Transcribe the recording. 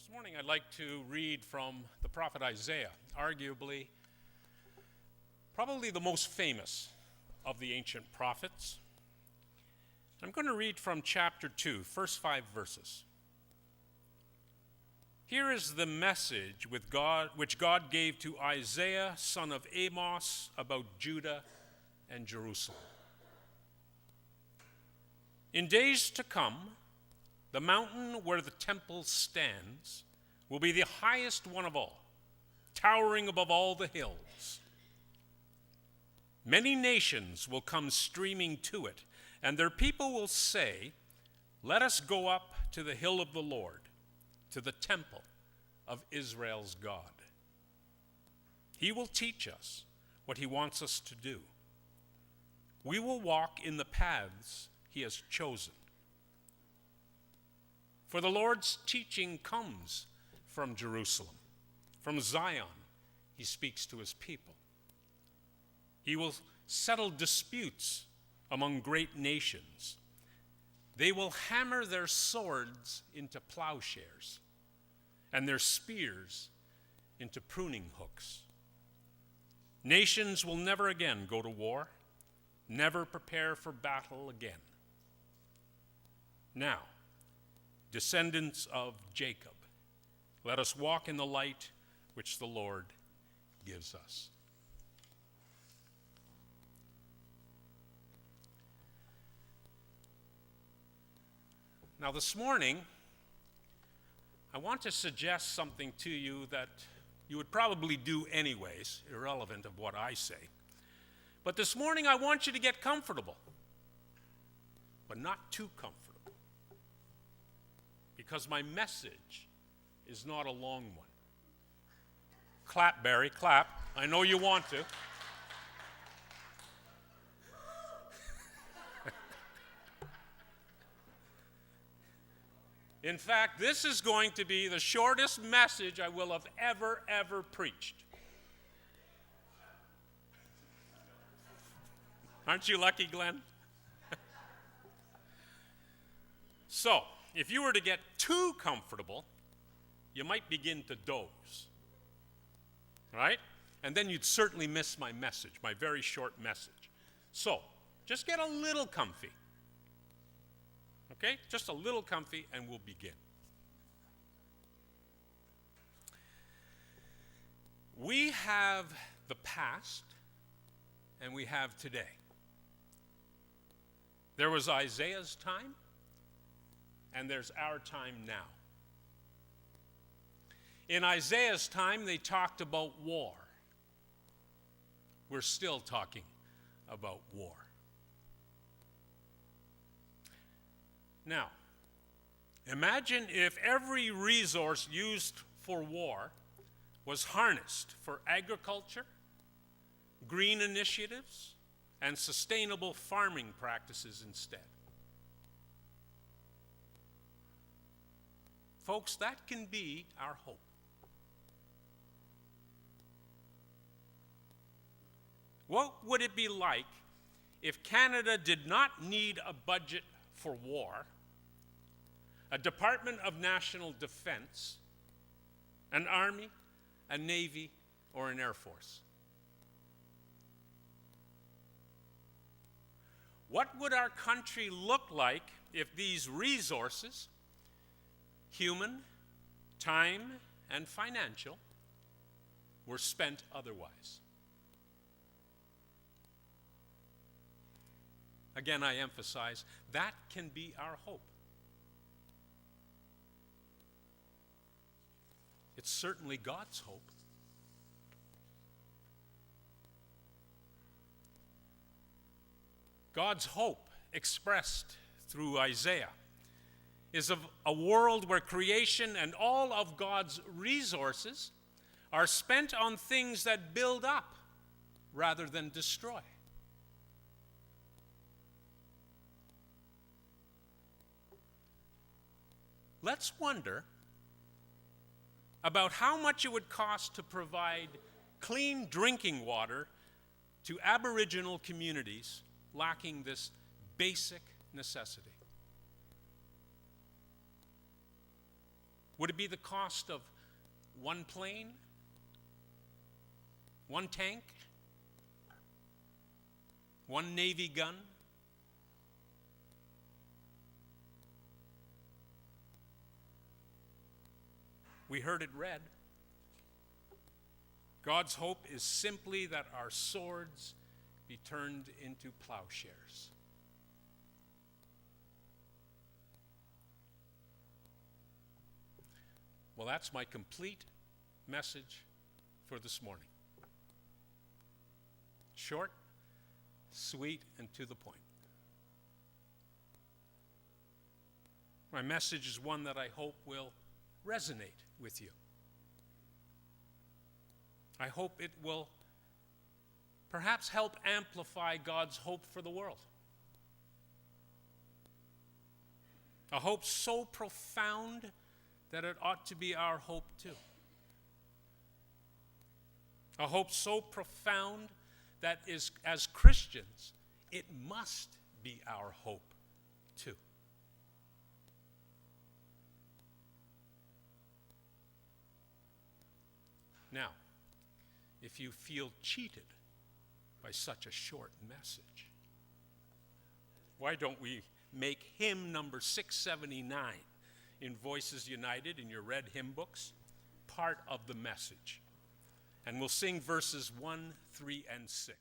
This morning I'd like to read from the prophet Isaiah, arguably, probably the most famous of the ancient prophets. I'm going to read from chapter 2, first 5 verses. Here is the message which God gave to Isaiah, son of Amos, about Judah and Jerusalem. In days to come, the mountain where the temple stands will be the highest one of all, towering above all the hills. Many nations will come streaming to it, and their people will say, "Let us go up to the hill of the Lord, to the temple of Israel's God. He will teach us what he wants us to do. We will walk in the paths he has chosen. For the Lord's teaching comes from Jerusalem. From Zion, he speaks to his people. He will settle disputes among great nations. They will hammer their swords into plowshares and their spears into pruning hooks. Nations will never again go to war, never prepare for battle again. Now, descendants of Jacob, let us walk in the light which the Lord gives us." Now this morning, I want to suggest something to you that you would probably do anyways, irrelevant of what I say. But this morning I want you to get comfortable, but not too comfortable. Because my message is not a long one. Clap, Barry, clap. I know you want to. In fact, this is going to be the shortest message I will have ever preached. Aren't you lucky, Glenn? So, if you were to get too comfortable, you might begin to doze, right? And then you'd certainly miss my message, my very short message. So, just get a little comfy, okay? Just a little comfy, and we'll begin. We have the past, and we have today. There was Isaiah's time, and there's our time now. In Isaiah's time, they talked about war. We're still talking about war. Now, imagine if every resource used for war was harnessed for agriculture, green initiatives, and sustainable farming practices instead. Folks, that can be our hope. What would it be like if Canada did not need a budget for war, a Department of National Defense, an Army, a Navy, or an Air Force? What would our country look like if these resources, human, time, and financial, were spent otherwise? Again, I emphasize, that can be our hope. It's certainly God's hope. God's hope, expressed through Isaiah, is of a world where creation and all of God's resources are spent on things that build up rather than destroy. Let's wonder about how much it would cost to provide clean drinking water to Aboriginal communities lacking this basic necessity. Would it be the cost of one plane? One tank? One Navy gun? We heard it read. God's hope is simply that our swords be turned into plowshares. Well, that's my complete message for this morning. Short, sweet, and to the point. My message is one that I hope will resonate with you. I hope it will perhaps help amplify God's hope for the world. A hope so profound that it ought to be our hope too. A hope so profound that is, as Christians, it must be our hope too. Now, if you feel cheated by such a short message, why don't we make hymn number 679 in Voices United in your red hymn books part of the message? And we'll sing verses 1, 3, and 6.